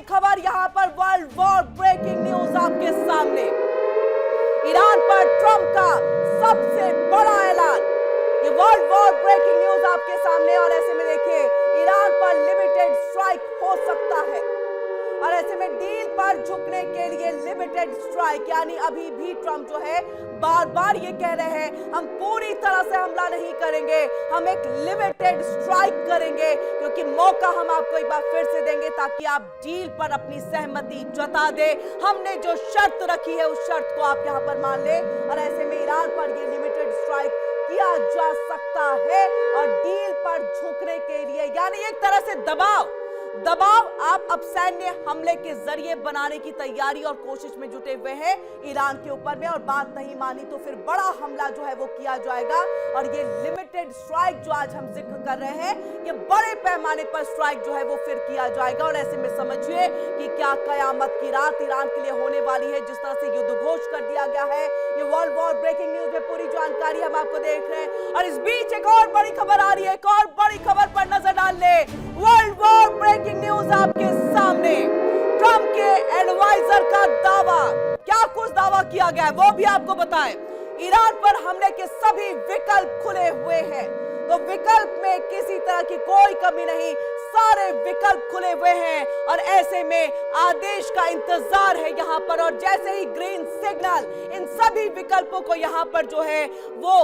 खबर यहां पर वर्ल्ड वॉर ब्रेकिंग न्यूज आपके सामने। ईरान पर ट्रंप का सबसे बड़ा ऐलान, ये वर्ल्ड वॉर ब्रेकिंग न्यूज आपके सामने। और ऐसे में देखिए ईरान पर लिमिटेड स्ट्राइक हो सकता है और ऐसे में डील पर झुकने के लिए लिमिटेड स्ट्राइक, यानी अभी भी ट्रंप जो है बार बार ये कह रहे हैं हम पूरी तरह से हमला नहीं करेंगे, हम एक लिमिटेड स्ट्राइक करेंगे, क्योंकि मौका हम आपको एक बार फिर से देंगे ताकि आप डील पर अपनी सहमति जता दे। हमने जो शर्त रखी है उस शर्त को आप यहां पर मान ले। और ऐसे में ईरान पर ये लिमिटेड स्ट्राइक किया जा सकता है और डील पर झुकने के लिए, यानी एक तरह से दबाव आप अब सैन्य हमले के जरिए बनाने की तैयारी और कोशिश में जुटे हुए हैं ईरान के ऊपर में। और बात नहीं मानी तो फिर बड़ा हमला जो है वो किया जाएगा। और ये लिमिटेड स्ट्राइक जो आज हम जिक्र कर रहे हैं, ये बड़े पैमाने पर स्ट्राइक जो है वो फिर किया जाएगा। और ऐसे में समझिए कि क्या कयामत की रात ईरान के लिए होने वाली है। जिस तरह से युद्ध घोष कर दिया गया है, ये वर्ल्ड वॉर ब्रेकिंग न्यूज में पूरी जानकारी हम आपको देख रहे हैं। और इस बीच एक और बड़ी खबर आ रही है, एक और बड़ी खबर पर नजर डाल ले। वर्ल्ड वॉर ब्रेकिंग न्यूज आपके सामने, ट्रंप के एडवाइजर का दावा, क्या कुछ दावा किया गया है वो भी आपको बताएं। ईरान पर हमले के सभी विकल्प खुले हुए हैं, तो विकल्प में किसी तरह की कोई कमी नहीं, सारे विकल्प खुले हुए हैं। और ऐसे में आदेश का इंतजार है यहां पर, और जैसे ही ग्रीन सिग्नल, इन सभी विकल्पों को यहां पर जो है वो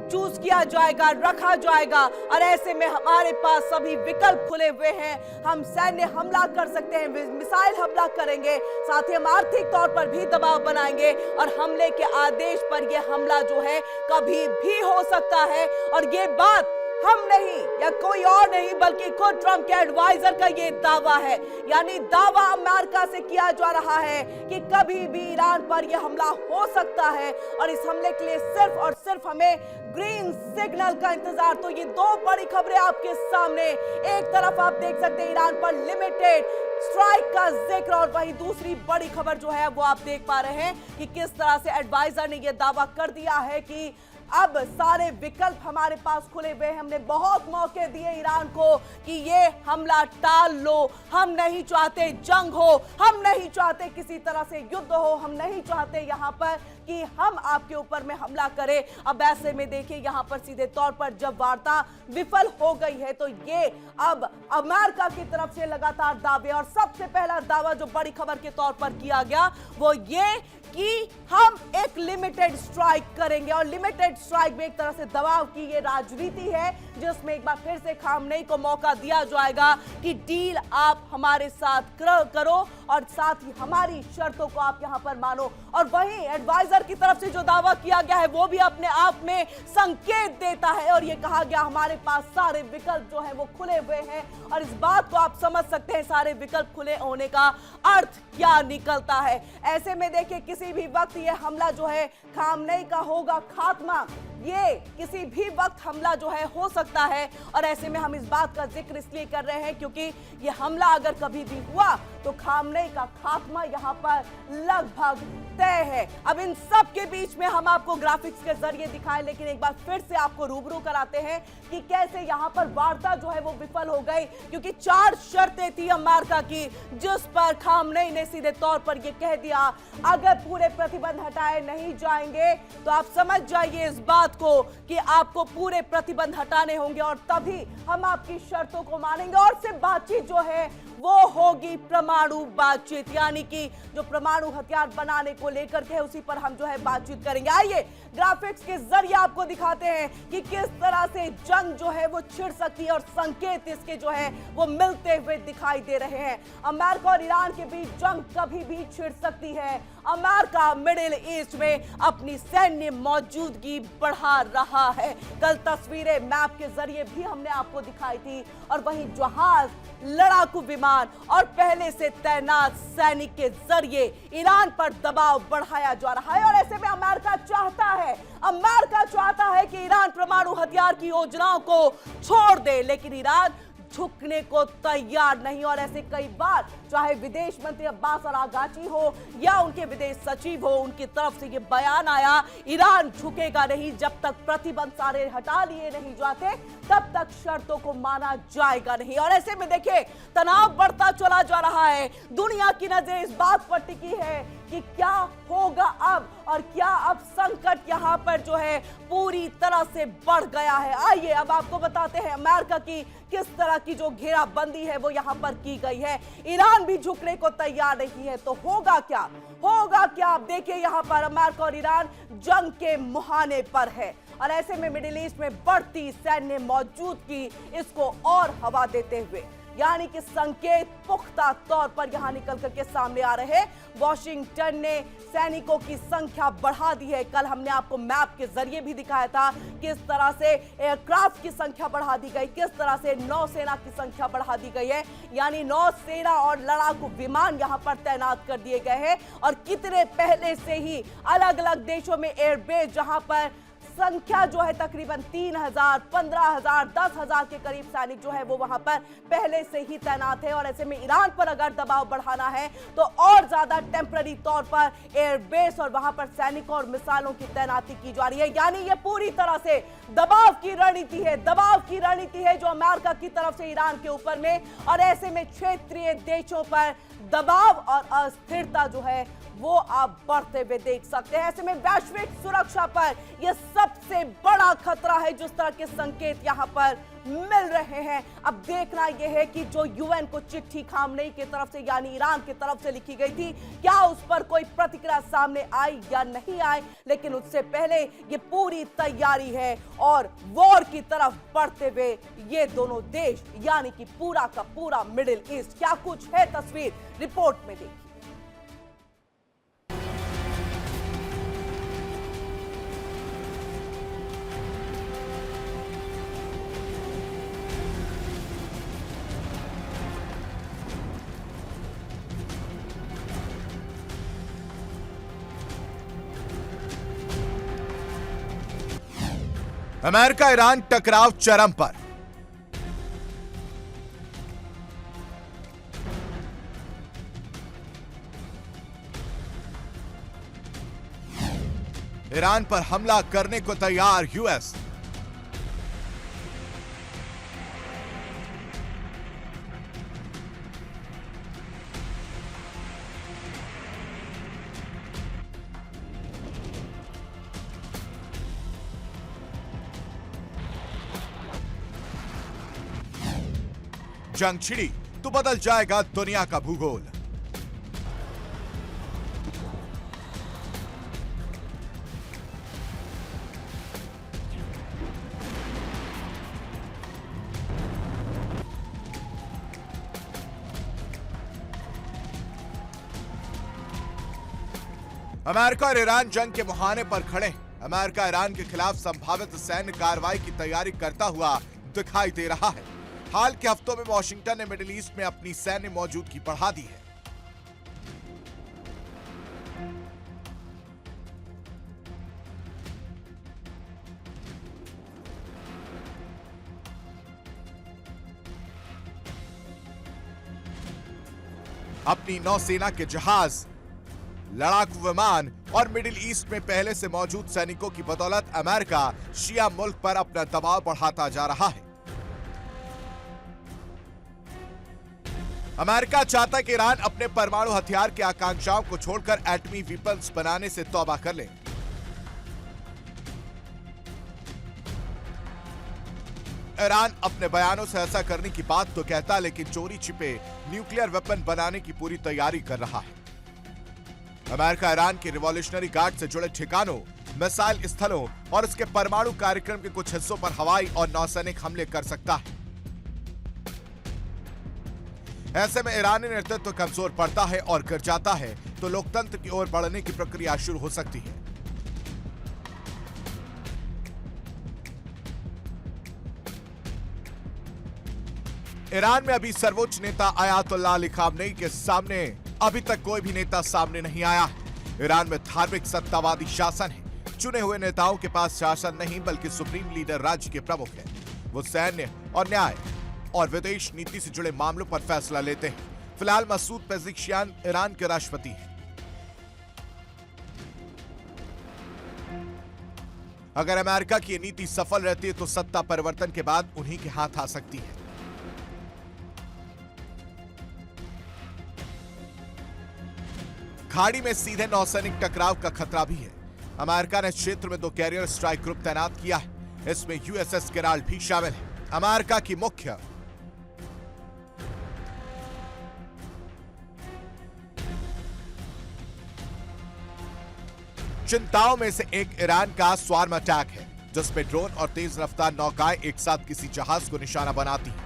चूज किया जाएगा, रखा जाएगा। और ऐसे में हमारे पास सभी विकल्प खुले हुए हैं। हम सैन्य हमला कर सकते हैं, मिसाइल हमला करेंगे, साथ ही हम आर्थिक तौर पर भी दबाव बनाएंगे। और हमले के आदेश पर यह हमला जो है कभी भी हो सकता है। और ये बात हम नहीं या कोई और नहीं बल्कि खुद ट्रंप के एडवाइजर का ये दावा है, यानी दावा अमेरिका से किया जा रहा है कि कभी भी ईरान पर यह हमला हो सकता है। और इस हमले के लिए सिर्फ और सिर्फ हमें ग्रीन सिग्नल का इंतजार। तो ये दो बड़ी खबरें आपके सामने, एक तरफ आप देख सकते हैं ईरान पर लिमिटेड स्ट्राइक का जिक्र, और वहीं दूसरी बड़ी खबर जो है वो आप देख पा रहे हैं कि किस तरह से एडवाइजर ने यह दावा कर दिया है कि अब सारे विकल्प हमारे पास खुले हुए हैं। हमने बहुत मौके दिए ईरान को कि ये हमला टाल लो, हम नहीं चाहते जंग हो, हम नहीं चाहते किसी तरह से युद्ध हो, हम नहीं चाहते यहाँ पर कि हम आपके ऊपर में हमला करें। अब ऐसे में देखिए यहाँ पर सीधे तौर पर जब वार्ता विफल हो गई है तो ये अब अमेरिका की तरफ से लगातार दावे, और सबसे पहला दावा जो बड़ी खबर के तौर पर किया गया वो ये कि हम एक लिमिटेड स्ट्राइक करेंगे। और लिमिटेड स्ट्राइक में एक तरह से दबाव की ये राजनीति है, जिसमें एक बार फिर से खामनेई को मौका दिया जाएगा कि डील आप हमारे साथ करो और साथ ही हमारी शर्तों को आप यहां पर मानो। और वहीं एडवाइजर की तरफ से जो दावा किया गया है वो भी अपने आप में संकेत देता है, और ये कहा गया हमारे पास सारे विकल्प जो है वो खुले हुए हैं। और इस बात को आप समझ सकते हैं सारे विकल्प खुले होने का अर्थ क्या निकलता है। ऐसे में देखिए किसी भी वक्त ये हमला जो है खामनेई का होगा खात्मा, ये किसी भी वक्त हमला जो है हो सकता है। और ऐसे में हम इस बात का जिक्र इसलिए कर रहे हैं क्योंकि ये हमला अगर कभी भी हुआ तो खामनेई का खात्मा यहाँ पर लगभग तय है। अब इन सब के बीच में हम आपको ग्राफिक्स के जरिए दिखाएं, लेकिन एक बार फिर से आपको रूबरू कराते हैं कि कैसे यहाँ पर वार्ता जो है वो विफल हो गई, क्योंकि 4 शर्तें थी अमेरिका की, जिस पर खामनेई ने सीधे तौर पर ये कह दिया अगर पूरे प्रतिबंध हटाए नहीं जाएंगे तो आप समझ जाइए इस बात को कि आपको पूरे प्रतिबंध हटाने होंगे और तभी हम आपकी शर्तों को मानेंगे। और सिर्फ बातचीत जो है वो होगी परमाणु बातचीत, यानी कि जो परमाणु हथियार बनाने को लेकर के उसी पर हम जो है बातचीत करेंगे। आइए ग्राफिक्स के जरिए आपको दिखाते हैं कि किस तरह से जंग जो है वो छिड़ सकती है और संकेत इसके जो है वो मिलते हुए दिखाई दे रहे हैं। अमेरिका और ईरान के बीच जंग कभी भी छिड़ सकती है। अमेरिका मिडिल ईस्ट में अपनी सैन्य मौजूदगी बढ़ा रहा है। कल तस्वीरें मैप के जरिए भी हमने आपको दिखाई थी। और वहीं जहाज, लड़ाकू विमान और पहले से तैनात सैनिक के जरिए ईरान पर दबाव बढ़ाया जा रहा है। और ऐसे में अमेरिका चाहता है कि ईरान परमाणु हथियार की योजनाओं को छोड़ दे, लेकिन ईरान झुकने को तैयार नहीं। और ऐसे कई बार चाहे विदेश मंत्री अब्बास अरागाची हो या उनके विदेश सचिव हो, उनकी तरफ से ये बयान आया, ईरान झुकेगा नहीं जब तक प्रतिबंध सारे हटा लिए नहीं जाते, तब तक शर्तों को माना जाएगा नहीं। और ऐसे में देखिए तनाव बढ़ता चला जा रहा है। दुनिया की नजर इस बात पर टिकी है कि क्या होगा अब, और क्या अब संकट यहां पर जो है पूरी तरह से बढ़ गया है। आइए अब आपको बताते हैं अमेरिका की किस तरह की जो घेराबंदी है वो यहां पर की गई है। ईरान भी झुकने को तैयार नहीं है, तो होगा क्या, होगा क्या। आप देखिए यहां पर अमेरिका और ईरान जंग के मुहाने पर है, और ऐसे में मिडिल ईस्ट में बढ़ती सैन्य मौजूदगी इसको और हवा देते हुए, यानी कि संकेत पुख्ता तौर पर यहां निकल करके सामने आ रहे हैं। वॉशिंगटन ने सैनिकों की संख्या बढ़ा दी है। कल हमने आपको मैप के जरिए भी दिखाया था किस तरह से एयरक्राफ्ट की संख्या बढ़ा दी गई, किस तरह से नौसेना की संख्या बढ़ा दी गई है, यानी नौसेना और लड़ाकू विमान यहां पर तैनात कर दिए गए हैं। और कितने पहले से ही अलग अलग देशों में एयरबेस जहां पर संख्या जो है तकरीबन 3,000, 15,000, 10,000 के करीब सैनिक जो है वो वहां पर पहले से ही तैनात है। और ऐसे में ईरान पर अगर दबाव बढ़ाना है तो और ज्यादा टेम्पररी तौर पर एयरबेस और वहां पर सैनिकों और मिसाइलों की तैनाती की जा रही है। यानी ये पूरी तरह से दबाव की रणनीति है, दबाव की रणनीति है जो अमेरिका की तरफ से ईरान के ऊपर में, और ऐसे में क्षेत्रीय देशों पर दबाव और अस्थिरता जो है वो आप बढ़ते हुए देख सकते हैं। ऐसे में वैश्विक सुरक्षा पर यह सबसे बड़ा खतरा है जिस तरह के संकेत यहां पर मिल रहे हैं। अब देखना यह है कि जो यूएन को चिट्ठी खामनेई की तरफ से यानी ईरान की तरफ से लिखी गई थी, क्या उस पर कोई प्रतिक्रिया सामने आई या नहीं आई। लेकिन उससे पहले ये पूरी तैयारी है और वॉर की तरफ बढ़ते हुए ये दोनों देश यानी कि पूरा का पूरा मिडिल ईस्ट, क्या कुछ है तस्वीर रिपोर्ट में देखिए। अमेरिका ईरान टकराव चरम पर। ईरान पर हमला करने को तैयार यूएस। जंग छिड़ी तो बदल जाएगा दुनिया का भूगोल। अमेरिका और ईरान जंग के मुहाने पर खड़े। अमेरिका ईरान के खिलाफ संभावित सैन्य कार्रवाई की तैयारी करता हुआ दिखाई दे रहा है। हाल के हफ्तों में वॉशिंगटन ने मिडिल ईस्ट में अपनी सैन्य मौजूदगी बढ़ा दी है। अपनी नौसेना के जहाज, लड़ाकू विमान और मिडिल ईस्ट में पहले से मौजूद सैनिकों की बदौलत अमेरिका शिया मुल्क पर अपना दबाव बढ़ाता जा रहा है। अमेरिका चाहता है कि ईरान अपने परमाणु हथियार की आकांक्षाओं को छोड़कर एटमी वेपन्स बनाने से तौबा कर ले। ईरान अपने बयानों से ऐसा करने की बात तो कहता, लेकिन चोरी छिपे न्यूक्लियर वेपन बनाने की पूरी तैयारी कर रहा है। अमेरिका ईरान के रिवॉल्यूशनरी गार्ड से जुड़े ठिकानों, मिसाइल स्थलों और उसके परमाणु कार्यक्रम के कुछ हिस्सों पर हवाई और नौसैनिक हमले कर सकता है। ऐसे में ईरानी नेतृत्व कमजोर पड़ता है और गिर जाता है तो लोकतंत्र की ओर बढ़ने की प्रक्रिया शुरू हो सकती है। ईरान में अभी सर्वोच्च नेता अयातुल्लाह अली खामनेई के सामने अभी तक कोई भी नेता सामने नहीं आया है। ईरान में धार्मिक सत्तावादी शासन है। चुने हुए नेताओं के पास शासन नहीं बल्कि सुप्रीम लीडर राज्य के प्रमुख है। वो सैन्य और न्याय और विदेश नीति से जुड़े मामलों पर फैसला लेते हैं। फिलहाल मसूद पेज़ेश्कियान ईरान के राष्ट्रपति हैं। अगर अमेरिका की ये नीति सफल रहती है तो सत्ता परिवर्तन के बाद उन्हीं के हाथ आ सकती है। खाड़ी में सीधे नौसैनिक टकराव का खतरा भी है। अमेरिका ने क्षेत्र में 2 कैरियर स्ट्राइक ग्रुप तैनात किया है। इसमें यूएसएस केराल भी शामिल है। अमेरिका की मुख्य चिंताओं में से एक ईरान का स्वार्म अटैक है, जिसमें ड्रोन और तेज रफ्तार नौकाएं एक साथ किसी जहाज को निशाना बनाती हैं।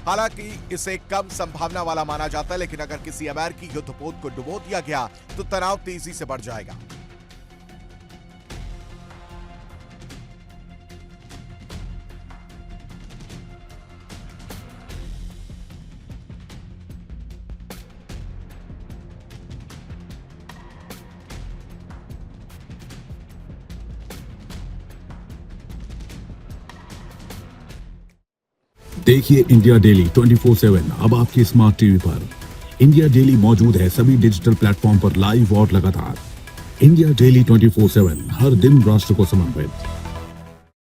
हालांकि इसे कम संभावना वाला माना जाता है, लेकिन अगर किसी अमेरिकी युद्धपोत को डुबो दिया गया तो तनाव तेजी से बढ़ जाएगा। देखिए इंडिया डेली 24/7 अब आपके स्मार्ट टीवी पर। इंडिया डेली मौजूद है सभी डिजिटल प्लेटफॉर्म पर लाइव और लगातार। इंडिया डेली 24/7 हर दिन राष्ट्र को समर्पित।